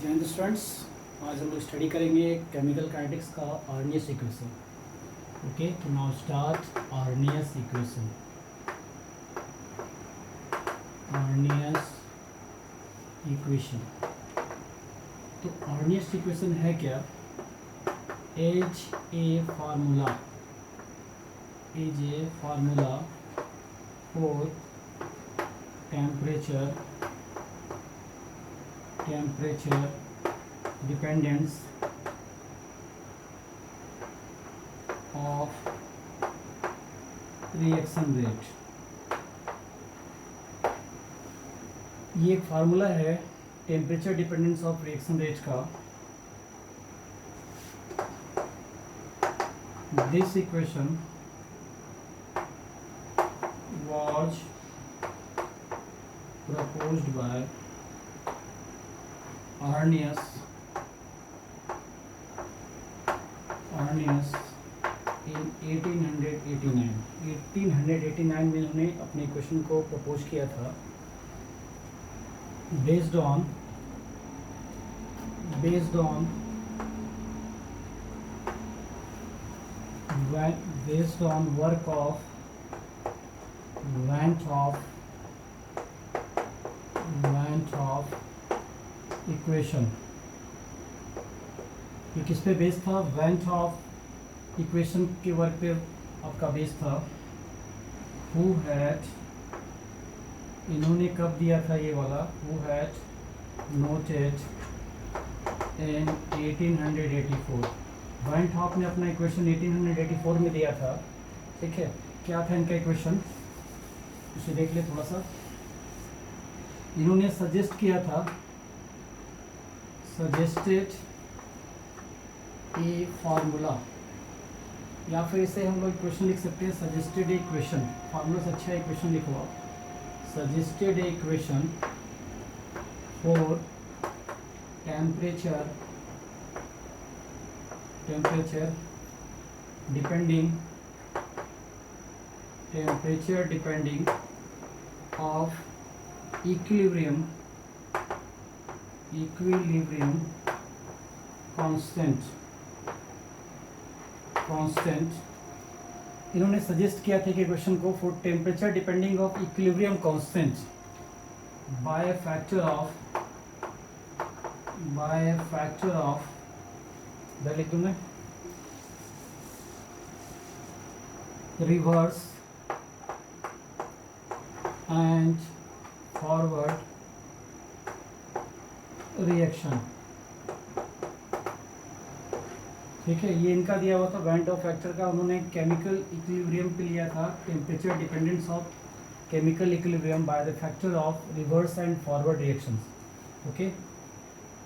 जय हिंद स्टूडेंट्स। आज हम लोग स्टडी करेंगे केमिकल काइनेटिक्स का आर्नियस इक्वेशन। ओके, तो now start Arrhenius equation. Arrhenius equation, तो आर्नियस इक्वेशन है क्या? As a formula for temperature dependence of reaction rate। ये एक फार्मूला है temperature dependence of reaction rate का। This equation was proposed by Arrhenius in 1889 में उन्होंने अपने इक्वेशन को प्रपोज किया था based on work of Van't Hoff equation. ये किस पे बेस था? वेंट हॉफ इक्वेशन के वर्क पे आपका बेस था। हु हैड, इन्होंने कब दिया था ये वाला? Who had noted in 1884। Van't Hoff ने अपना इक्वेशन 1884 में दिया था। ठीक है, क्या था इनका इक्वेशन, उसे देख ले थोड़ा सा। इन्होंने सजेस्ट किया था, सजेस्टेड ए फार्मूला, या फिर इसे हम लोग इक्वेशन लिख सकते हैं सजेस्टेड इक्वेशन। फार्मूला से अच्छा इक्वेशन लिखवा, suggested equation for temperature depending of equilibrium constant। इन्होंने सजेस्ट किया था कि क्वेश्चन को for temperature depending of equilibrium constant by factor of लिख दूं मैं, रिवर्स एंड फॉरवर्ड रिएक्शन। ठीक है, ये इनका दिया हुआ था वेंट हॉफ फैक्टर का। उन्होंने केमिकल इक्विलिब्रियम पे लिया था temperature dependence of chemical equilibrium by the factor of reverse and forward reactions. Okay,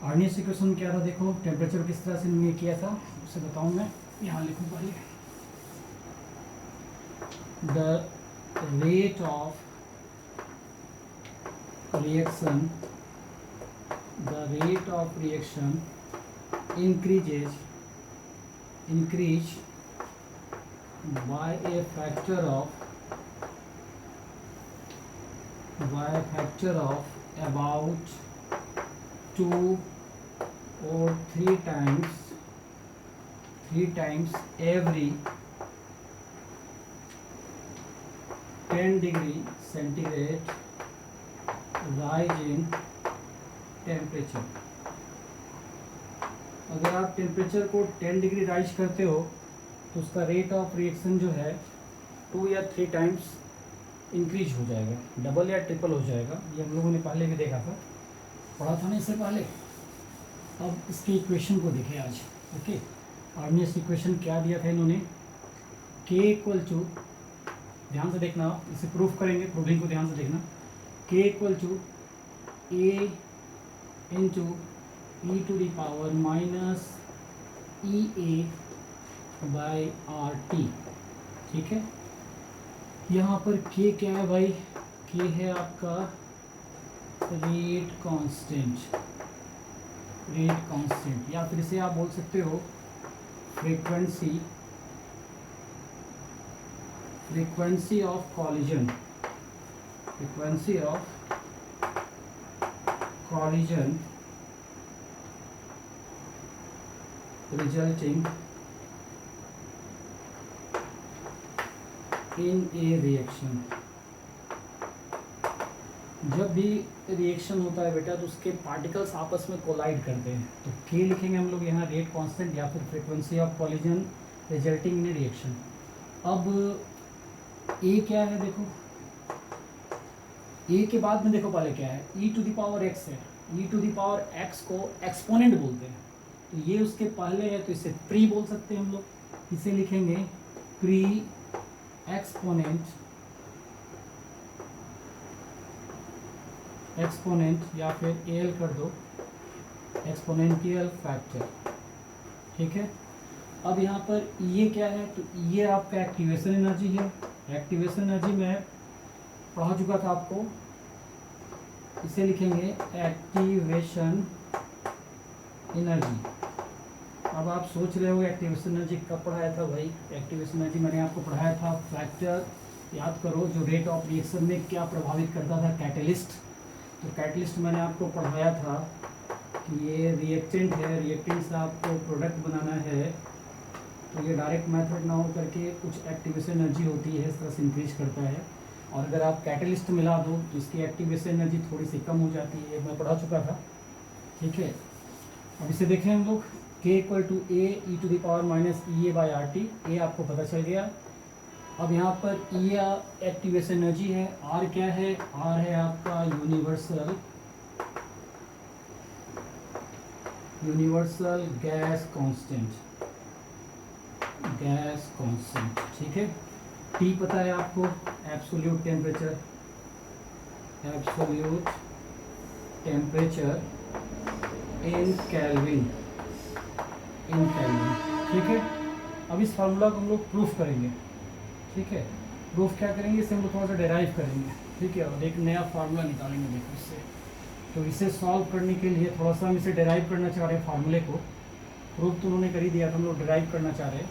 Arrhenius equation क्या था? देखो टेम्परेचर किस तरह से इन्होंने किया था उसे बताऊं मैं, यहाँ लिखूँ पहले। The rate of reaction increase by a factor of about 2 or 3 times every 10 degree centigrade rise in temperature. अगर आप टेम्परेचर को 10 डिग्री राइज करते हो तो उसका रेट ऑफ रिएक्शन जो है 2 या 3 टाइम्स इंक्रीज हो जाएगा, डबल या ट्रिपल हो जाएगा। ये हम लोगों ने पहले भी देखा था, पढ़ा था ना इससे पहले। अब इसके इक्वेशन को देखें आज। ओके, आर्नियस इक्वेशन क्या दिया था इन्होंने? K इक्वल टू, ध्यान से देखना, इसे प्रूफ करेंगे, प्रूविंग को ध्यान से देखना। K equal to A into e to the power minus EA by RT। ठीक है, यहाँ पर K क्या है भाई? K है आपका रेट कांस्टेंट, या फिर इसे आप बोल सकते हो frequency of collision resulting in A reaction. जब भी रिएक्शन होता है बेटा तो उसके पार्टिकल्स आपस में कोलाइड करते हैं, तो के लिखेंगे हम लोग यहाँ रेट कांस्टेंट या फिर frequency of collision resulting in A reaction. अब ए क्या है देखो, ए के बाद में देखो पहले क्या है, e to the power x है, e to the power x को एक्सपोनेंट बोलते हैं, तो ये उसके पहले है तो इसे प्री बोल सकते हैं हम लोग, इसे लिखेंगे प्री एक्सपोनेंट या फिर एल कर दो, एक्सपोनेंशियल फैक्टर। ठीक है, अब यहाँ पर ये क्या है, तो ये आपका एक्टिवेशन एनर्जी है। एक्टिवेशन एनर्जी मैं पढ़ा चुका था आपको, इसे लिखेंगे एक्टिवेशन एनर्जी। अब आप सोच रहे हो एक्टिवेशन एनर्जी कब पढ़ाया था भाई? एक्टिवेशन एनर्जी मैंने आपको पढ़ाया था फैक्टर, याद करो, जो रेट ऑफ रिएक्शन में क्या प्रभावित करता था, कैटलिस्ट। तो कैटलिस्ट मैंने आपको पढ़ाया था कि ये रिएक्टेंट है, रिएक्टेंट से आपको प्रोडक्ट बनाना है, तो ये डायरेक्ट मेथड ना हो करके कुछ एक्टिवेशन एनर्जी होती है, इस तरह से इंक्रीज करता है। और अगर आप कैटलिस्ट मिला दो तो इसकी एक्टिवेशन एनर्जी थोड़ी सी कम हो जाती है, मैं पढ़ा चुका था। ठीक है, अब इसे देखें हम लोग, k equal to A e to the power minus E A by R T. A आपको पता चल गया। अब यहाँ पर ई एक्टिवेशन एनर्जी है, आर क्या है, आर है आपका यूनिवर्सल गैस कांस्टेंट। ठीक है, टी पता है आपको, एब्सोल्यूट टेम्परेचर इन केल्विन। ठीक है, अब इस फार्मूला को हम लोग प्रूफ करेंगे। ठीक है, प्रूफ क्या करेंगे, इसे हम लोग थोड़ा सा डेराइव करेंगे। ठीक है, और एक नया फार्मूला निकालेंगे देखो इससे। तो इसे सॉल्व करने के लिए थोड़ा सा हम इसे डेराइव करना चाह रहे हैं फार्मूले को। प्रूफ तो उन्होंने कर ही दिया था, हम लोग डेराइव करना चाह रहे हैं।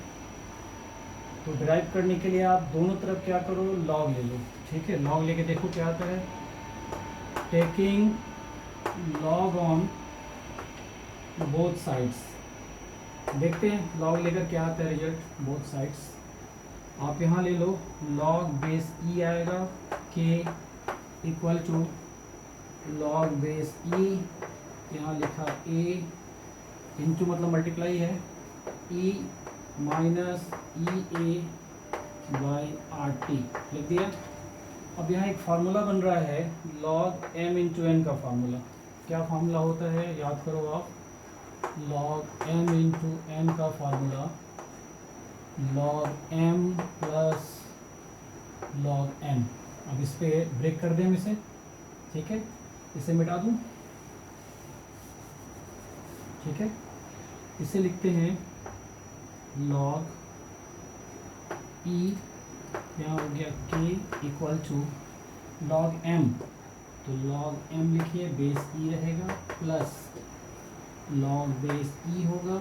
तो डेराइव करने के लिए आप दोनों तरफ क्या करो, लॉग ले लो। ठीक है, लॉग लेके देखो क्या आता है, taking log on both sides. देखते हैं लॉग लेकर क्या आता है रिजल्ट बोथ साइड्स। आप यहाँ ले लो, लॉग बेस ई आएगा, k equal to log base e, यहाँ लिखा ए इंटू मतलब मल्टीप्लाई है, e minus E A by R T लिख दिया। अब यहाँ एक फार्मूला बन रहा है लॉग एम इंटू एन का फार्मूला। क्या फार्मूला होता है, याद करो आप, लॉग एम इंटू एन का फार्मूला log M plus log N. अब इस पे ब्रेक कर दें हम इसे। ठीक है, इसे मिटा दूं। ठीक है, इसे लिखते हैं लॉग ई, यहाँ हो गया के इक्वल टू लॉग एम, तो लॉग एम लिखिए, बेस ई रहेगा, प्लस लॉग बेस ई होगा।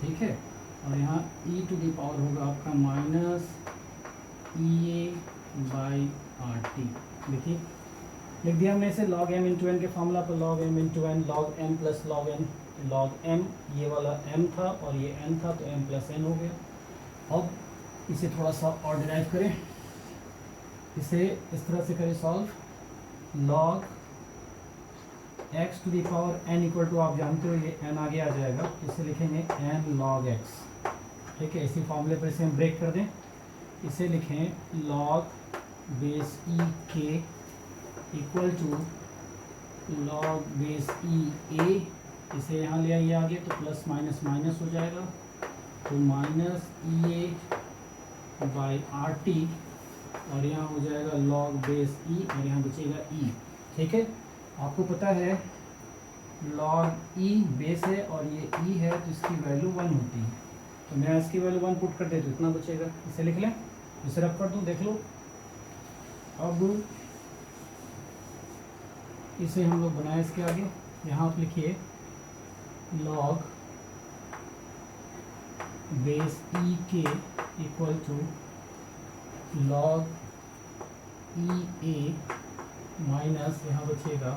ठीक है, और यहाँ e टू दी पावर होगा आपका minus E A by R T. देखिए लिख दिया हमने इसे लॉग एम इंटू एन के फार्मूला पर, log M into N, log M plus log N. Log M ये वाला m था और ये n था, तो m प्लस n हो गया। अब इसे थोड़ा सा और डिराइव करें, इसे इस तरह से करें solve, log x to the power n equal to, आप जानते हो ये n आगे आ जाएगा, इसे लिखेंगे n log x। ठीक है, इसी फॉर्मूले पर इसे हम ब्रेक कर दें, इसे लिखें लॉग बेस ई के इक्वल टू लॉग बेस ई ए, इसे यहाँ ले आइए आगे तो प्लस माइनस माइनस हो जाएगा, तो minus E A by R T, और यहाँ हो जाएगा लॉग बेस ई और यहाँ बचेगा ई। ठीक है, आपको पता है लॉग ई बेस है और ये ई है, तो इसकी वैल्यू 1 होती है, तो मैं इसकी वैल्यू 1 पुट कर दे तो इतना बचेगा। इसे लिख लें, इसे रख कर दूँ, देख लो। अब इसे हम लोग बनाए इसके आगे, यहाँ आप लिखिए लॉग बेस ई के equal to log E A minus यहाँ बचेगा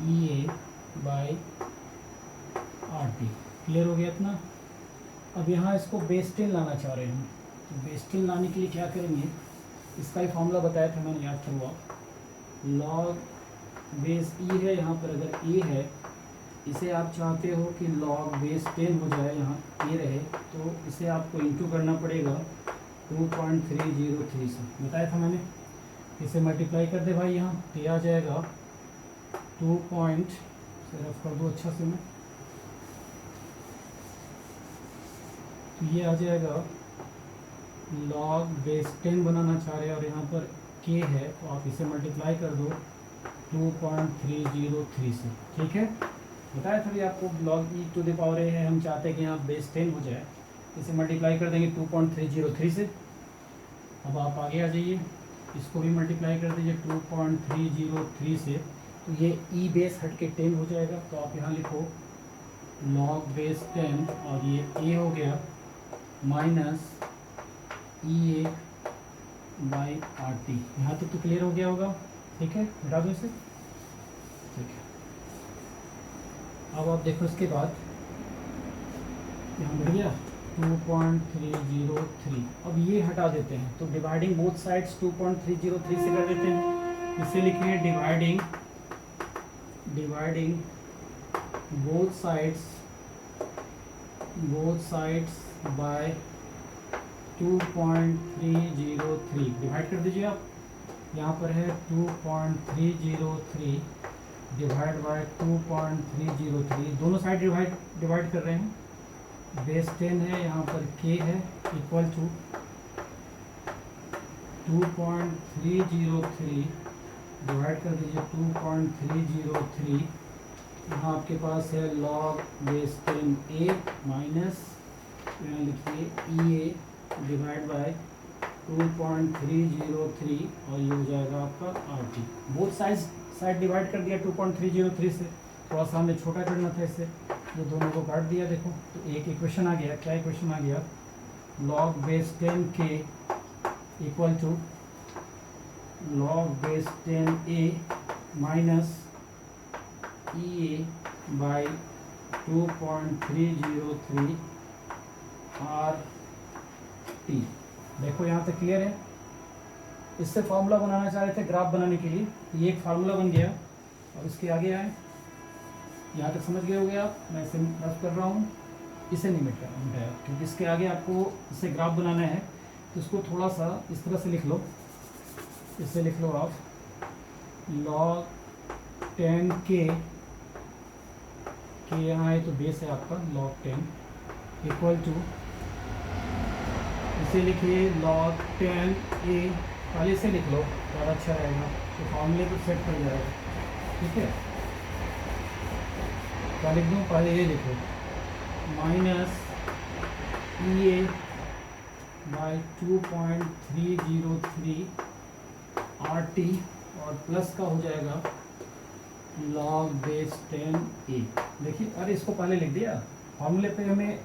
E A by R T. Clear हो गया इतना। अब यहाँ इसको बेस 10 लाना चाह रहे हैं, तो बेस 10 लाने के लिए क्या करेंगे, इसका ही फॉर्मूला बताया था मैंने, याद करो आप। लॉग बेस ई है, यहाँ पर अगर ए है, इसे आप चाहते हो कि लॉग बेस 10 हो जाए, यहाँ ए रहे, तो इसे आपको इंटू करना पड़ेगा 2.303 से, बताया था मैंने। इसे मल्टीप्लाई कर दे भाई, यहाँ तो आ जाएगा 2 पॉइंट से रफ कर दो अच्छा से मैं, तो ये आ जाएगा लॉग बेस 10 बनाना चाह रहे हैं और यहाँ पर के है, तो आप इसे मल्टीप्लाई कर दो 2.303 से, ठीक है। बताया था भी आपको log e to the power A है, हम चाहते हैं कि यहाँ बेस 10 हो जाए, इसे मल्टीप्लाई कर देंगे 2.303 से। अब आप आगे आ जाइए, इसको भी मल्टीप्लाई कर दीजिए 2.303 से, तो ये ई बेस हट के 10 हो जाएगा, तो आप यहाँ लिखो लॉग बेस 10 और ये ए हो गया minus E A by R T. यहाँ तक तो क्लियर हो गया होगा, ठीक है, हटा दो इसे, ठीक है। अब आप देखो इसके बाद यहाँ बढ़ गया 2.303, अब ये हटा देते हैं, तो डिवाइडिंग बोथ साइड्स 2.303 से कर देते हैं, इसे लिखेंगे dividing both sides by 2.303, divide कर दीजिए आप, यहाँ पर है 2.303 डिवाइड बाय 2.303, दोनों साइड डिवाइड कर रहे हैं, बेस 10 है, यहाँ पर k है, इक्वल टू 2.303 डिवाइड कर दीजिए 2.303, यहाँ आपके पास है लॉग बेस 10 a माइनस यहाँ लिखिए ई ए डिवाइड बाय 2.303 और ये हो जाएगा आपका R T. Both side divide कर दिया 2.303 से, थोड़ा सा हमें छोटा करना था इससे, ये दोनों को काट दिया, देखो तो एक इक्वेशन आ गया। क्या इक्वेशन आ गया, लॉग बेस 10 के equal to log base 10 A minus E A by 2.303 R T. देखो यहाँ तक क्लियर है। इससे फार्मूला बनाना चाह रहे थे ग्राफ बनाने के लिए, ये एक फार्मूला बन गया और इसके आगे आए, यहाँ तक समझ गए हो गया आप। मैं इसे रफ कर रहा हूँ, इसे नहीं मिट रहा क्योंकि इसके आगे आपको इसे ग्राफ बनाना है, तो इसको थोड़ा सा इस तरह से लिख लो, इसे लिख लो आप log 10 के यहाँ है तो बेस है आपका log 10 इक्वल टू, इसे लिखिए log 10 a, पहले से लिख लो ज़्यादा अच्छा रहेगा, तो फॉर्मूले को सेट कर जाएगा, ठीक है। क्या लिख दूँ, पहले ये लिखो minus E A by 2.303 R T और प्लस का हो जाएगा log बेस 10 a। देखिए, अरे इसको पहले लिख दिया फार्मूले पे, हमें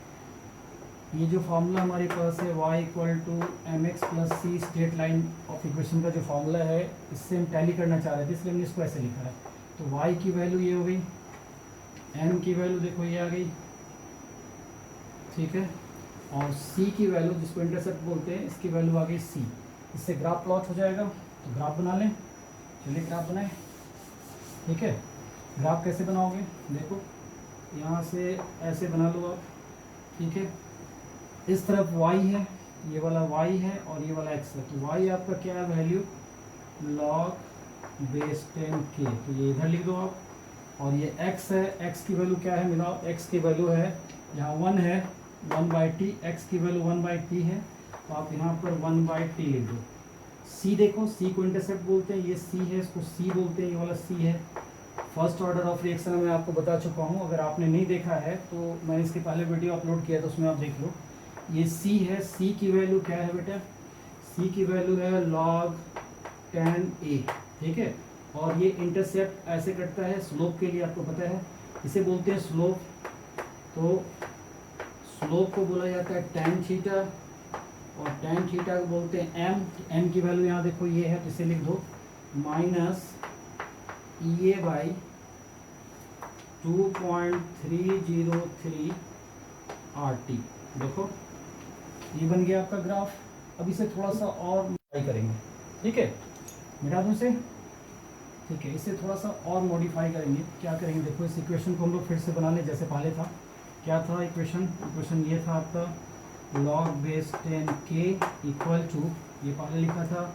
ये जो फार्मूला हमारे पास है y equal to M X plus C straight line of equation का जो फार्मूला है, इससे हम टैली करना चाह रहे थे, इसलिए हमने इसको ऐसे लिखा है। तो y की वैल्यू ये हो गई, m की वैल्यू देखो ये आ गई, ठीक है, और c की वैल्यू जिसको इंटरसेप्ट बोलते हैं, इसकी वैल्यू आ गई c। इससे ग्राफ प्लॉट हो जाएगा, तो ग्राफ बना लें, चलिए ग्राफ बनाएं, ठीक है। ग्राफ कैसे बनाओगे, देखो यहाँ से ऐसे बना लो आप, ठीक है। इस तरफ y है, ये वाला y है और ये वाला x है, तो y आपका क्या है वैल्यू, log बेस 10 k, तो ये इधर लिख दो आप। और ये x है, x की वैल्यू क्या है, मिलाओ, x की वैल्यू है यहाँ 1 है, 1/t, x की वैल्यू 1/t है, तो आप यहाँ पर 1/t लिख दो। c देखो, c को इंटरसेप्ट बोलते हैं, ये c है, इसको c बोलते हैं, ये वाला c है। फर्स्ट ऑर्डर ऑफ रिएक्शन मैं आपको बता चुका हूँ, अगर आपने नहीं देखा है तो मैंने इसके पहले वीडियो अपलोड किया था, उसमें आप देख लो। ये c है, c की वैल्यू क्या है बेटा, c की वैल्यू है log 10a, ठीक है। और ये इंटरसेप्ट ऐसे कटता है, स्लोप के लिए आपको पता है, इसे बोलते हैं स्लोप। तो स्लोप को बोला जाता है tan थीटा, और tan थीटा को बोलते हैं m। m की वैल्यू यहाँ देखो ये है, तो इसे लिख दो minus E A by 2.303 R T. देखो ये बन गया आपका ग्राफ। अब इसे थोड़ा सा और मॉडिफाई करेंगे, ठीक है, मिटा दूँ इसे, ठीक है, इसे थोड़ा सा और मॉडिफाई करेंगे। क्या करेंगे, देखो इस इक्वेशन को हम लोग फिर से बना लें जैसे पहले था। क्या था इक्वेशन ये था आपका log base 10k equal to, ये पहले लिखा था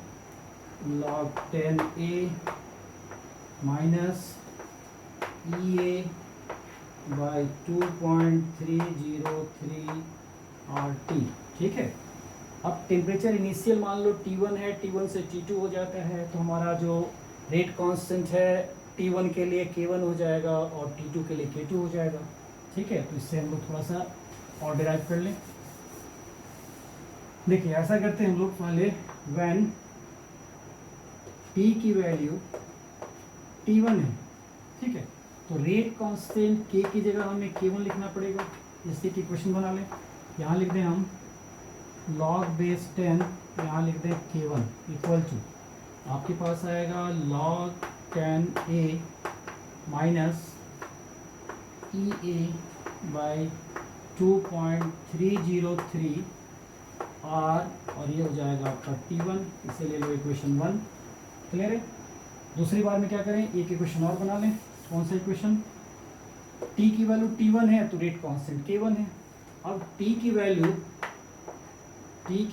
log 10a minus EA by 2.303 RT, ठीक है। अब टेम्परेचर इनिशियल मान लो T1 है, T1 से T2 हो जाता है, तो हमारा जो रेट कांस्टेंट है T1 के लिए K1 हो जाएगा और T2 के लिए K2 हो जाएगा, ठीक है। तो इससे हम लोग थोड़ा सा और डिराइव कर लें। देखिए ऐसा करते हैं हम लोग पहले, व्हेन T की वैल्यू T1 है, ठीक है, तो रेट कांस्टेंट K की जगह हमें K1 लिखना पड़ेगा। इससे एक इक्वेशन बना लें, यहाँ लिख दें हम log बेस 10, यहाँ लिख दें K1 इक्वल टू, आपके पास आएगा log 10a minus EA by 2.303 R, और ये हो जाएगा आपका T1, इसे ले लो इक्वेशन 1। क्लियर है। दूसरी बार में क्या करें, एक इक्वेशन और बना लें। कौन सा इक्वेशन, T की वैल्यू T1 है तो रेट कांस्टेंट K1 है। अब T की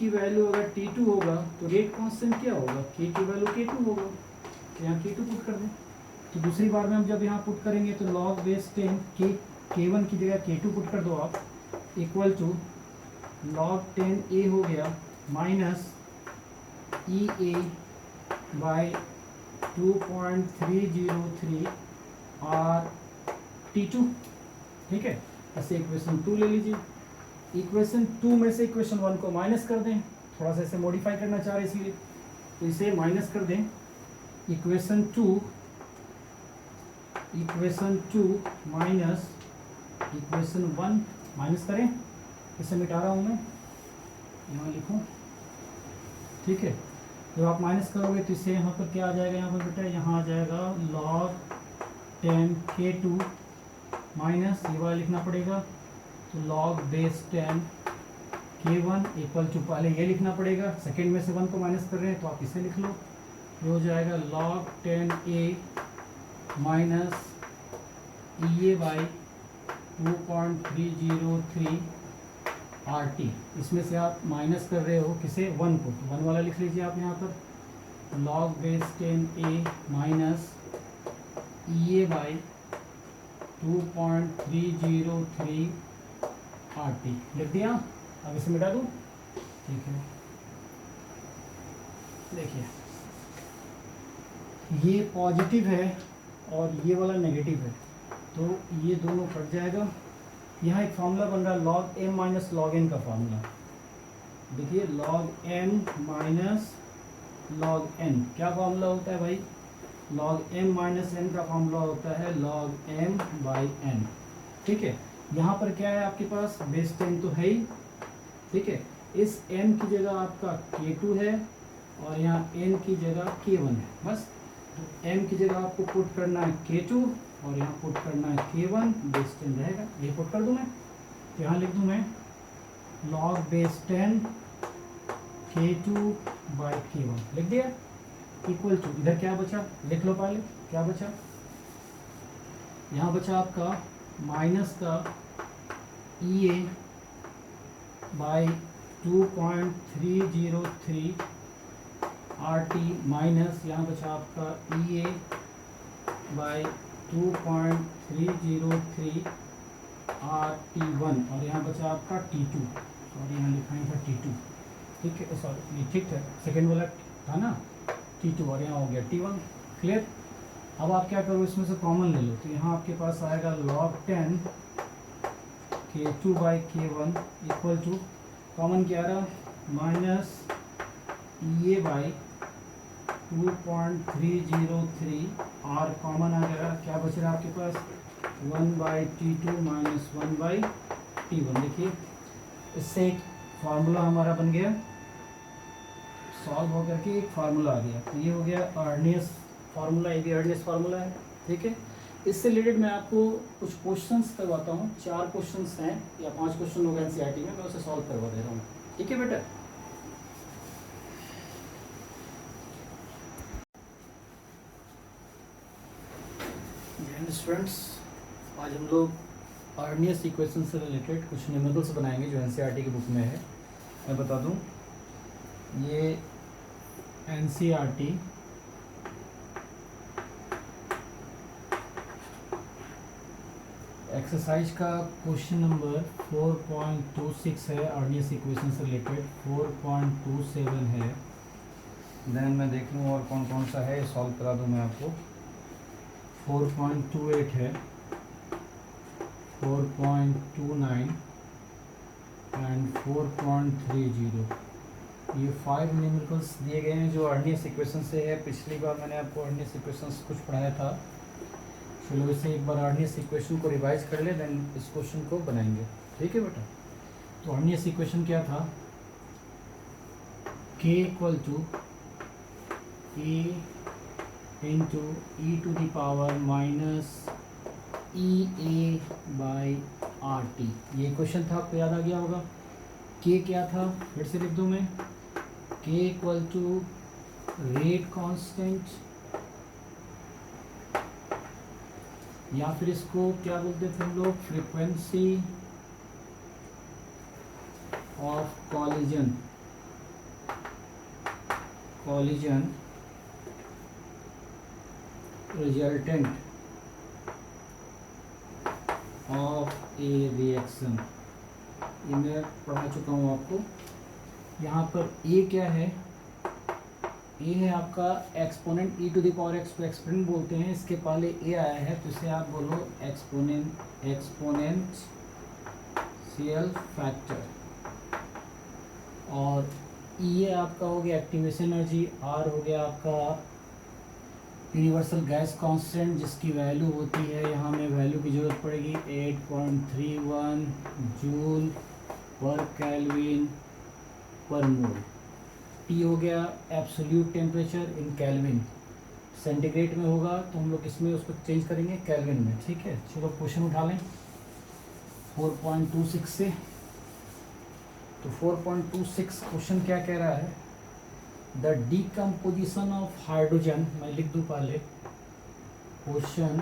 वैल्यू अगर T2 होगा तो रेट कांस्टेंट क्या होगा, K की वैल्यू K2 होगा, तो यहाँ K2 पुट कर दें। तो दूसरी बार में हम जब यहाँ पुट करेंगे तो log बेस 10 K1 की जगह K2 पुट कर दो आप, इक्वल टू log 10a हो गया minus EA by 2.303 R T2, ठीक है। ऐसे इक्वेशन 2 ले लीजिए। इक्वेशन 2 में से इक्वेशन 1 को माइनस कर दें, थोड़ा सा इसे मॉडिफाई करना चाह रहे इसलिए, तो इसे माइनस कर दें। इक्वेशन 2 माइनस इक्वेशन 1 माइनस करें, इसे मिटा रहा हूँ मैं, यहाँ लिखूँ, ठीक है। जब आप माइनस करोगे तो इससे यहाँ पर क्या आ जाएगा, यहाँ पर बेटा यहाँ आ जाएगा log 10k2 माइनस ये वाला लिखना पड़ेगा, तो log base 10 K1 equal to, पहले ये लिखना पड़ेगा, सेकेंड में से 1 को माइनस कर रहे हैं तो आप इसे लिख लो, ये हो जाएगा log 10a minus EA by 2.303 RT। इसमें से आप माइनस कर रहे हो किसे, 1 को, तो 1 वाला लिख लीजिए आप यहाँ पर, log base 10a minus EA by 2.303 RT लिख दिया। अब इसे मिटा दूँ, ठीक है। देखिए ये पॉजिटिव है और ये वाला नेगेटिव है, तो ये दोनों कट जाएगा। यहाँ एक फार्मूला बन रहा है log m minus log n का फार्मूला। देखिए log m minus log n क्या फार्मूला होता है भाई, log m माइनस n का फार्मूला होता है log m बाई n, ठीक है। यहाँ पर क्या है आपके पास, बेस 10 तो है ही, ठीक है। इस m की जगह आपका K2 है और यहाँ n की जगह K1 है, बस। तो m की जगह आपको पुट करना है K2 और यहाँ पुट करना है K1, बेस 10 रहेगा, ये पुट कर दूँ मैं, तो यहाँ लिख दूँ मैं log base 10 K2 by K1 लिख दिया, इक्वल टू, इधर क्या बचा लिख लो पहले, क्या बचा, यहाँ बचा आपका माइनस का EA बाई 2.303 RT माइनस यहाँ बचा आपका EA बाई 2.303 RT1 और यहाँ बचा आपका T2, सॉरी यहाँ लिखा था T2, ठीक है, सॉरी ये ठीक है, सेकेंड वाला था ना T2 और यहाँ हो गया T1। क्लियर। अब आप क्या करो, इसमें से कॉमन ले लो, तो यहाँ आपके पास आएगा log 10 K2 by K1 equal to, common क्या रहा, minus EA by 2.303 R common आ गया, क्या बच रहा है आपके पास, 1 by T2 minus 1 by T1। देखिए इससे एक फार्मूला हमारा बन गया, सॉल्व होकर के एक फार्मूला आ गया, तो ये हो गया अर्नियस फार्मूला, ये भी अर्नियस फार्मूला है, ठीक है। इससे रिलेटेड मैं आपको कुछ क्वेश्चंस करवाता हूँ, 4 क्वेश्चंस हैं या 5 क्वेश्चन होगा एनसीईआरटी में, मैं उसे सॉल्व करवा दे रहा हूँ। ठीक है बेटा। स्टूडेंट्स, आज हम लोग आर्नियस इक्वेशन से रिलेटेड कुछ न्यूमेरिकल्स बनाएंगे जो एनसीईआरटी की बुक में है। मैं बता दूं, ये एनसीईआरटी एक्सरसाइज का क्वेश्चन नंबर 4.26 है, आर्नियस इक्वेशन से रिलेटेड 4.27 है। देन मैं देख लूँ और कौन कौन सा है, सॉल्व करा दूँ मैं आपको। 4.28 है, 4.29 एंड 4.30। ये 5 न्यूमेरिकल्स दिए गए हैं जो आर्नियस इक्वेशन से है। पिछली बार मैंने आपको आर्नियस इक्वेशंस कुछ पढ़ाया था। चलो इसे एक बार आर्नियस इक्वेशन को रिवाइज कर ले, देन इस क्वेश्चन को बनाएंगे। ठीक है बेटा। तो आर्नियस इक्वेशन क्या था? k equal to a into E to the power minus E A by R T. ये क्वेश्चन था, आपको याद आ गया होगा। k क्या था, फिर से लिख दूँ मैं। k equal to rate constant, या फिर इसको क्या बोलते थे हम लोग, frequency of collision resultant of a reaction. ये मैं पढ़ा चुका हूँ आपको। यहाँ पर ए क्या है? ए है आपका exponent e to the power x को एक्सपोनेंट बोलते हैं। इसके पहले ए आया है तो इसे आप बोलो एक्सपोनेंशियल फैक्टर। और ये आपका हो गया एक्टिवेशन एनर्जी, आर हो गया आपका यूनिवर्सल गैस कांस्टेंट जिसकी वैल्यू होती है, यहाँ में वैल्यू की ज़रूरत पड़ेगी 8.31 जूल पर केल्विन पर मोल। टी हो गया absolute temperature in kelvin, centigrade में होगा तो हम लोग इसमें उसको चेंज करेंगे केल्विन में। ठीक है, चलो क्वेश्चन उठा लें 4.26 से। तो 4.26 क्वेश्चन क्या कह रहा है? द डीकम्पोजिशन ऑफ हाइड्रोजन, मैं लिख दूँ पहले question,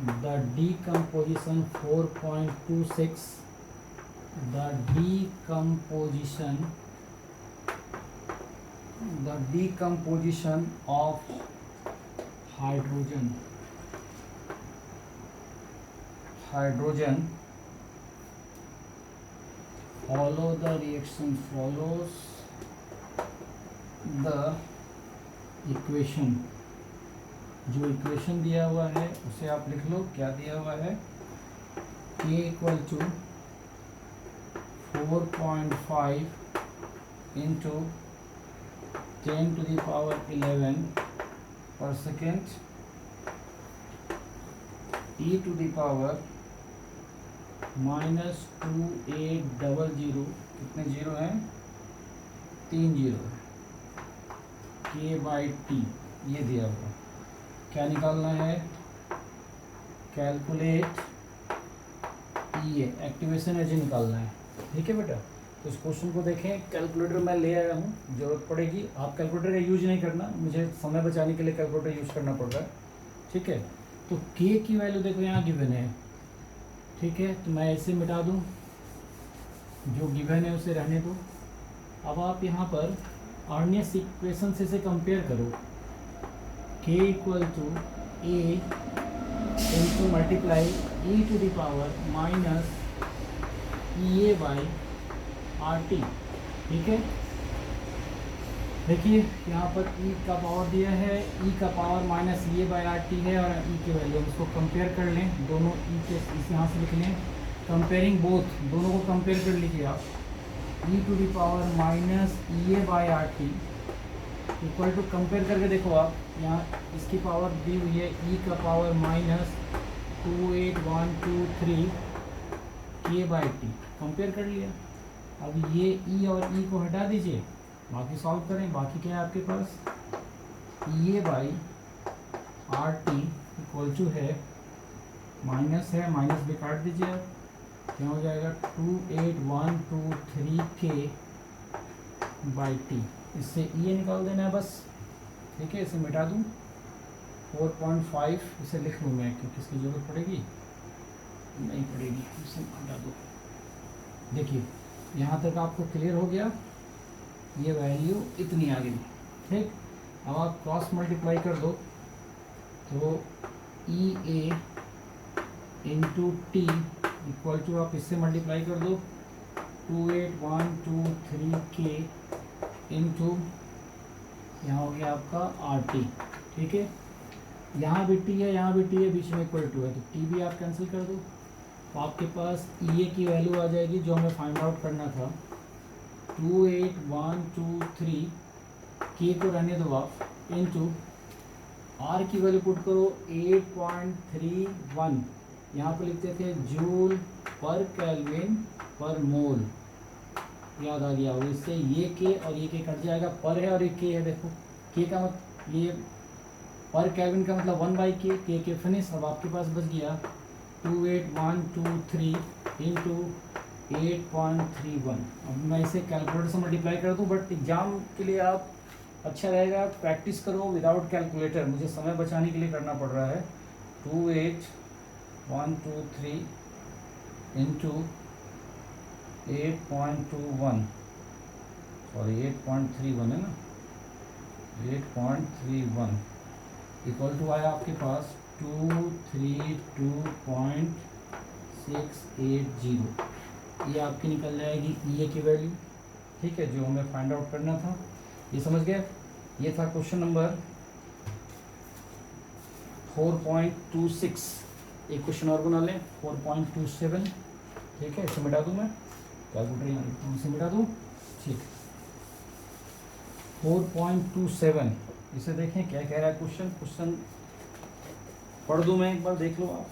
the decomposition 4.26, the decomposition of hydrogen follows the equation। जो इक्वेशन दिया हुआ है उसे आप लिख लो। क्या दिया हुआ है? k equal to 4.5 into 10 to the power 11 per second e to the power minus 2800, कितने जीरो हैं? 3 जीरो, k बाई टी ये दिया हुआ। क्या निकालना है? कैलकुलेट ई एक्टिवेशन एनर्जी निकालना है। ठीक है बेटा। तो इस क्वेश्चन को देखें, कैलकुलेटर मैं ले आया हूँ, ज़रूरत पड़ेगी। आप कैलकुलेटर का यूज नहीं करना, मुझे समय बचाने के लिए कैलकुलेटर यूज करना पड़ रहा है। ठीक है, तो k की वैल्यू देखो यहाँ गिवन है। ठीक है, तो मैं ऐसे मिटा दूँ, जो गिवन है उसे रहने दो। अब आप यहाँ पर आर्नियस इक्वेशन से कंपेयर करो। k equal to a into multiply e to the power minus E A by R T. ठीक है, देखिए यहाँ पर e का पावर दिया है, e का power minus A by R T है, और e की वैल्यू हम इसको कंपेयर कर लें। दोनों e के इस यहाँ से लिख लें, कंपेयरिंग बोथ, दोनों को कंपेयर कर लीजिए आप। e to the power minus A by R T equal to, compare करके देखो आप, यहाँ इसकी पावर दी हुई है e का power minus 28123 k by T, compare कर लिया। अब ये e और e को हटा दीजिए, बाकी सॉल्व करें। बाकी क्या है आपके पास? A by R T equal to है माइनस है, माइनस भी काट दीजिए, क्या हो जाएगा 28123K बाई टी। इससे ये निकाल देना है बस, ठीक है। इसे मिटा दूँ 4.5, इसे लिख लूँ मैं, क्योंकि इसकी ज़रूरत पड़ेगी नहीं पड़ेगी, इसे हटा दो। देखिए यहाँ तक आपको क्लियर हो गया, ये वैल्यू इतनी आ गई, ठीक। अब आप क्रॉस मल्टीप्लाई कर दो तो ई ए इंटू टी इक्वल टू, आप इससे मल्टीप्लाई कर दो 28123K इंटू, यहाँ हो गया आपका आर टी, ठीक है। यहाँ भी टी है, यहाँ भी टी है, बीच में इक्वल टू है, तो टी भी आप कैंसिल कर दो, तो आपके पास ई ए की वैल्यू आ जाएगी जो हमें फाइंड आउट करना था 28123, के को रहने दो आप, इंटू आर की वैल्यू पुट करो 8.31, यहाँ पर लिखते थे जूल पर केल्विन पर मोल, याद आ गया होगा। इससे ये के और ये के कट जाएगा, पर है और एक के है, देखो के का मतलब ये पर केल्विन का मतलब 1/k, के फिनिश। अब आपके पास बच गया 28123 इंटू 8.31। अब मैं इसे कैलकुलेटर से मल्टीप्लाई कर दूं, बट एग्जाम के लिए आप अच्छा रहेगा प्रैक्टिस करो विदाउट कैलकुलेटर, मुझे समय बचाने के लिए करना पड़ रहा है। 28123 इंटू 8.21, सॉरी 8.31 है ना, 8.31 इक्वल टू आया आपके पास 232.680। ये आपकी निकल जाएगी ई ए की वैल्यू, ठीक है, जो हमें फाइंड आउट करना था। ये समझ गए, ये था क्वेश्चन नंबर 4.26। एक क्वेश्चन और बना लें 4.27, ठीक है। इसे मिटा दूँ मैं, कैलकुलेटर यहाँ लिखता हूँ, इसे मिटा दूँ, ठीक। 4.27, इसे देखें क्या कह रहा है क्वेश्चन पढ़ दूँ मैं एक बार, देख लो आप।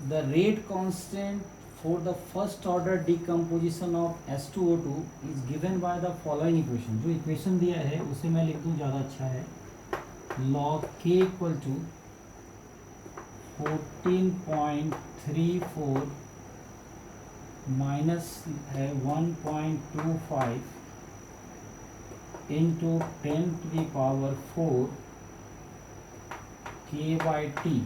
The rate constant for the first order decomposition of H2O2 is given by the following equation. जो इक्वेशन दिया है उसे मैं लिख दूँ, ज़्यादा अच्छा है। log K equal to 14.34 minus है 1.25 इंटू 10⁴ K बाई टी,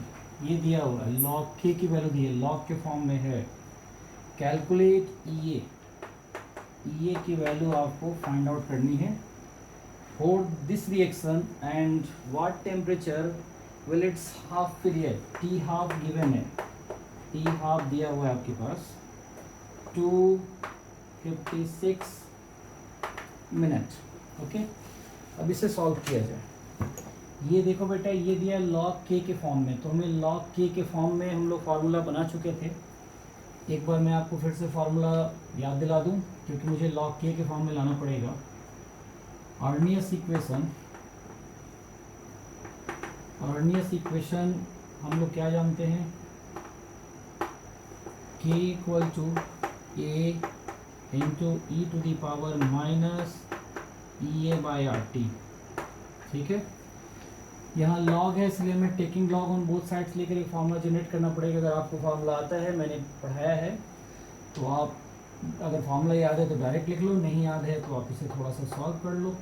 ये दिया हुआ है। log K की वैल्यू दी है, log के फॉर्म में है। कैलकुलेट ई ए की वैल्यू आपको फाइंड आउट करनी है for this reaction and what temperature will it's half period, T half given है, टी हाफ दिया हुआ है आपके पास 256 मिनट, ओके। अब इसे सॉल्व किया जाए। ये देखो बेटा, ये दिया log K के फॉर्म में, तो हमें log K के फॉर्म में हम लोग फार्मूला बना चुके थे। एक बार मैं आपको फिर से फार्मूला याद दिला दूं, क्योंकि मुझे log K के फॉर्म में लाना पड़ेगा। अर्नियस इक्वेशन हम लोग क्या जानते हैं, K equal to A into E to the power minus E A by R T, ठीक है। यहाँ लॉग है इसलिए मैं taking log on both sides लेकर एक फार्मूला जनरेट करना पड़ेगा। अगर आपको फार्मूला आता है, मैंने पढ़ाया है, तो आप अगर फार्मूला याद है तो डायरेक्ट लिख लो, नहीं याद है तो आप इसे थोड़ा सा सॉल्व कर लो।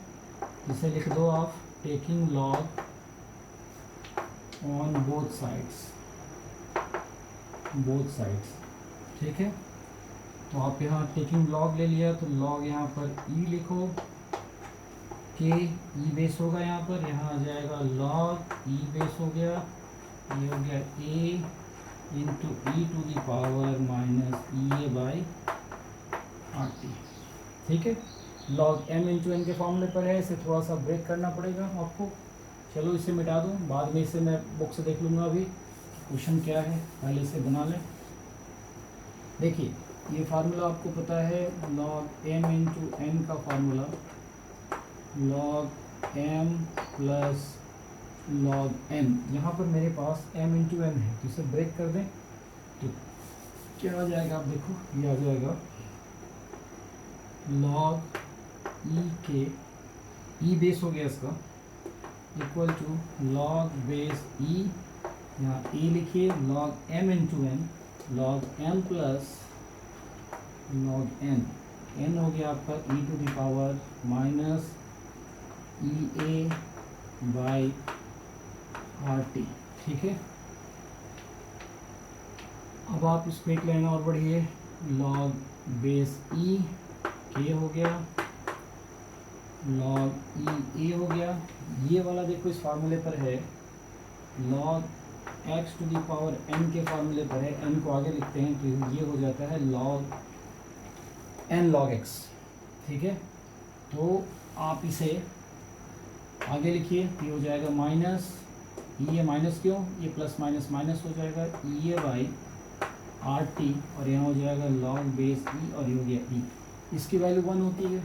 इसे लिख दो आप taking log on both sides, ठीक है। तो आप यहाँ टेकिंग लॉग ले लिया, तो लॉग यहाँ पर ई लिखो, के ई बेस होगा यहाँ पर, यहाँ आ जाएगा log ई बेस हो गया, ये हो गया a into E to the power minus E A by R T, ठीक है। log m इंटू एन के फॉर्मूले पर है, इसे थोड़ा सा ब्रेक करना पड़ेगा आपको। चलो इसे मिटा दूँ, बाद में इसे मैं बुक से देख लूँगा, अभी क्वेश्चन क्या है पहले इसे बना लें। देखिए ये फार्मूला आपको पता है, log m इंटू एन का formula log m plus log n। यहाँ पर मेरे पास m इंटू एन है, तो इसे ब्रेक कर दें तो क्या आ जाएगा, आप देखो ये आ जाएगा log e के ई बेस हो गया इसका, equal to log base e यहाँ e लिखिए log m into N, log m plus log n हो गया आपका e to the power minus E A by R T. ठीक है, अब आप इसमें एक लाइन और बढ़िए, log बेस e k हो गया, log e a हो गया। ये वाला देखो इस फार्मूले पर है, log x to the power n के फार्मूले पर है, n को आगे लिखते हैं तो ये हो जाता है log n log x। ठीक है, तो आप इसे आगे लिखिए तो ये हो जाएगा माइनस ये माइनस क्यों, ये प्लस माइनस माइनस हो जाएगा ई ए बाई आर टी, और यहाँ हो जाएगा log बेस ई और ये हो गया ई। इसकी वैल्यू 1 होती है,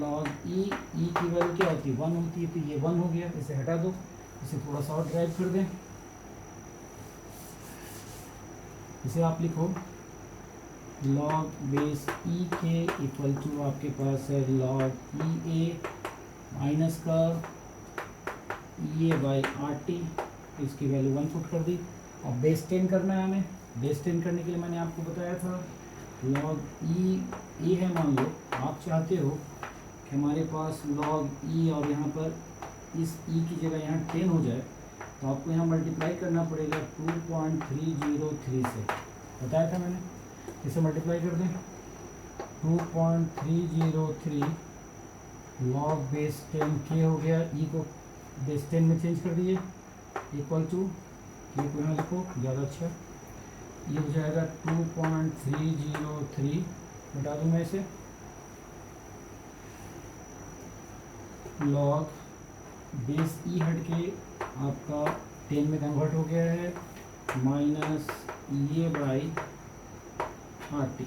log ई की वैल्यू क्या होती है 1 होती है, तो ये 1 हो गया, इसे हटा दो, इसे थोड़ा सा और ड्राइव कर दें। इसे आप लिखो log बेस ई के इक्वल टू आपके पास है log ई ए माइनस का ई ए बाई आर टी, इसकी वैल्यू 1 पुट कर दी। और बेस 10 करना है हमें, बेस 10 करने के लिए मैंने आपको बताया था log ई है, मान लो आप चाहते हो कि हमारे पास log ई और यहाँ पर इस ई की जगह यहाँ 10 हो जाए, तो आपको यहाँ मल्टीप्लाई करना पड़ेगा 2.303 से, बताया था मैंने। इसे मल्टीप्लाई कर दें 2.303 log बेस 10 के हो गया, ई को बेस 10 में चेंज कर दीजिए, इक्वल टू के को यहाँ लिखो ज़्यादा अच्छा, ये हो जाएगा 2.303, बता दूँ मैं इसे, log बेस ई हट के आपका 10 में कन्वर्ट हो गया है, माइनस ये बाई आर टी।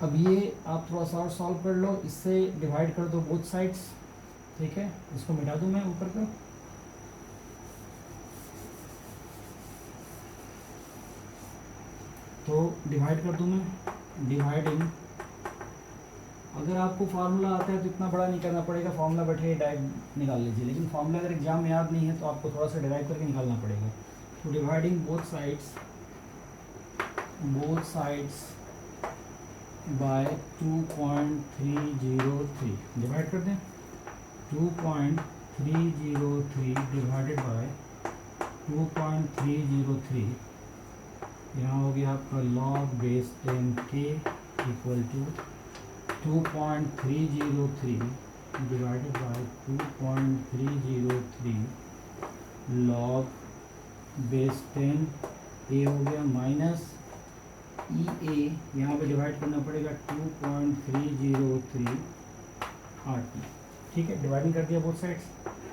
अब ये आप थोड़ा सा और सॉल्व कर लो, इससे डिवाइड कर दो बोथ साइड्स। ठीक है, इसको मिटा दूं मैं ऊपर का, तो डिवाइड कर दूं मैं, डिवाइडिंग। अगर आपको फार्मूला आता है तो इतना बड़ा नहीं करना पड़ेगा, फार्मूला बैठे डायरेक्ट निकाल लीजिए, लेकिन फार्मूला अगर एग्जाम में याद नहीं है तो आपको थोड़ा सा डिवाइड करके निकालना पड़ेगा। तो dividing both sides by 2.303, divide कर दें 2.303 डिवाइडेड बाय 2.303, यहाँ हो गया आपका log बेस 10 के equal to 2.303 divided by 2.303 log base 10 A हो गया माइनस ई ए, यहाँ पे डिवाइड करना पड़ेगा 2.303 आर टी। ठीक है, डिवाइडिंग कर दिया बोथ साइड्स,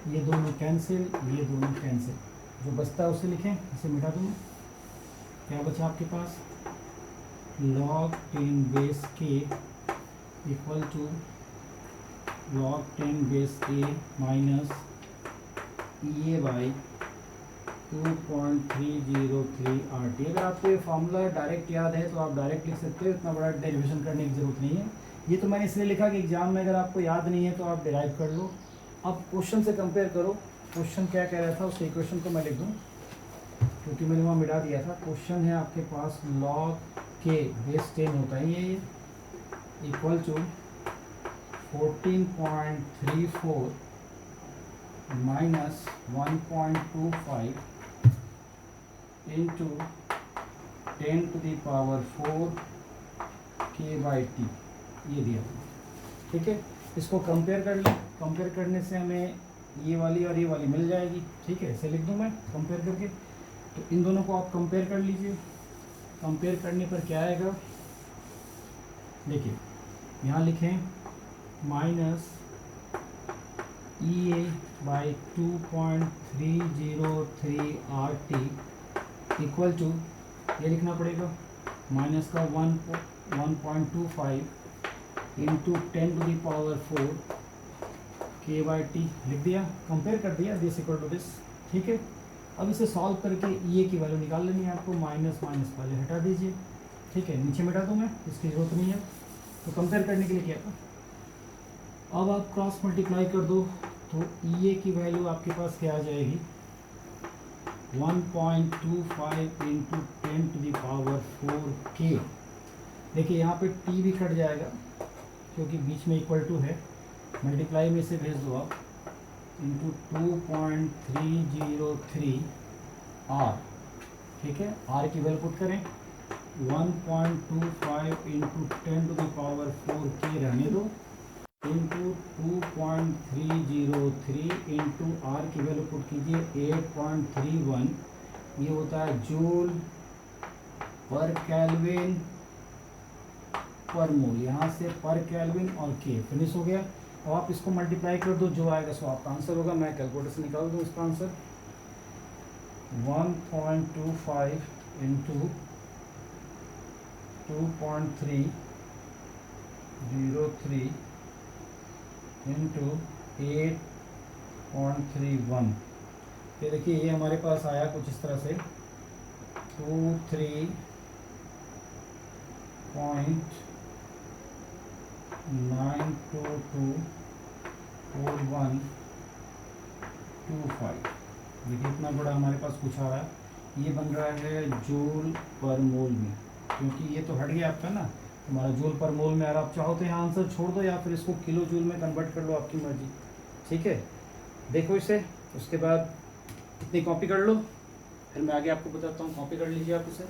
ये दोनों कैंसिल, ये दोनों कैंसिल, जो बचता है उसे लिखें, इसे मिटा दूँ। क्या बचा आपके पास, log 10 बेस के equal to log 10 base A minus E A by 2.303 R T. अगर आपको ये फार्मूला डायरेक्ट याद है तो आप डायरेक्ट लिख सकते हो, इतना बड़ा डेरिवेशन करने की ज़रूरत नहीं है। ये तो मैंने इसलिए लिखा कि एग्जाम में अगर आपको याद नहीं है तो आप डिराइव कर लो। अब क्वेश्चन से कंपेयर करो, क्वेश्चन क्या कह रहा था उसके इक्वेशन को मैं लिख दूँ, क्योंकि मैंने वहाँ मिटा दिया था। क्वेश्चन है आपके पास log के बेस 10 होता है ये equal to 14.34 minus 1.25 into 10 to the power 4 के बाई टी, ये दिया। ठीक है, इसको कंपेयर कर लें, कंपेयर करने से हमें ये वाली और ये वाली मिल जाएगी। ठीक है, इसे लिख दूँ मैं कंपेयर करके, तो इन दोनों को आप कंपेयर कर लीजिए। कंपेयर करने पर क्या आएगा, देखिए यहाँ लिखें minus E A by 2.303 R T equal to, ये लिखना पड़ेगा माइनस का 1.25 इंटू 10 टू द पावर 4 के बाई टी, लिख दिया, कंपेयर कर दिया, दिस इक्वल टू दिस। ठीक है, अब इसे सॉल्व करके ई ए की वैल्यू निकाल लेनी है आपको, माइनस माइनस पहले हटा दीजिए। ठीक है, नीचे मिटा दूँ मैं, इसकी ज़रूरत नहीं है। तो कंपेयर करने के लिए क्या था, अब आप क्रॉस मल्टीप्लाई कर दो तो ई ए की वैल्यू आपके पास क्या आ जाएगी, 1.25 इंटू 10⁴ K। देखिए यहाँ पे T भी कट जाएगा क्योंकि बीच में इक्वल टू है, मल्टीप्लाई में से भेज दो आप, इंटू 2.303 R। ठीक है, R की वैल्यू पुट करें, 1.25 इंटू 10⁴ K रहने दो, इंटू 2.303 इंटू R की वैल्यू पुट कीजिए 8.31, ये होता है जूल पर केल्विन पर मोल, यहाँ से पर केल्विन और के फिनिश हो गया। अब आप इसको मल्टीप्लाई कर दो, जो आएगा सो आपका आंसर होगा। मैं कैलकुलेटर से निकाल दूँ इसका आंसर, 1.25 इंटू 2.303 इंटू 8.31। ये देखिए ये हमारे पास आया कुछ इस तरह से 23.9224125। देखिए इतना बड़ा हमारे पास कुछ आ रहा है। ये बन रहा है जूल पर मोल में, क्योंकि ये तो हट गया आपका ना, हमारा जूल पर मोल में आ रहा। आप चाहो तो यहाँ आंसर छोड़ दो या फिर इसको किलो जूल में कन्वर्ट कर लो, आपकी मर्जी। ठीक है, देखो इसे, उसके बाद इतनी कॉपी कर लो, फिर मैं आगे आपको बताता हूँ। कॉपी कर लीजिए आप इसे।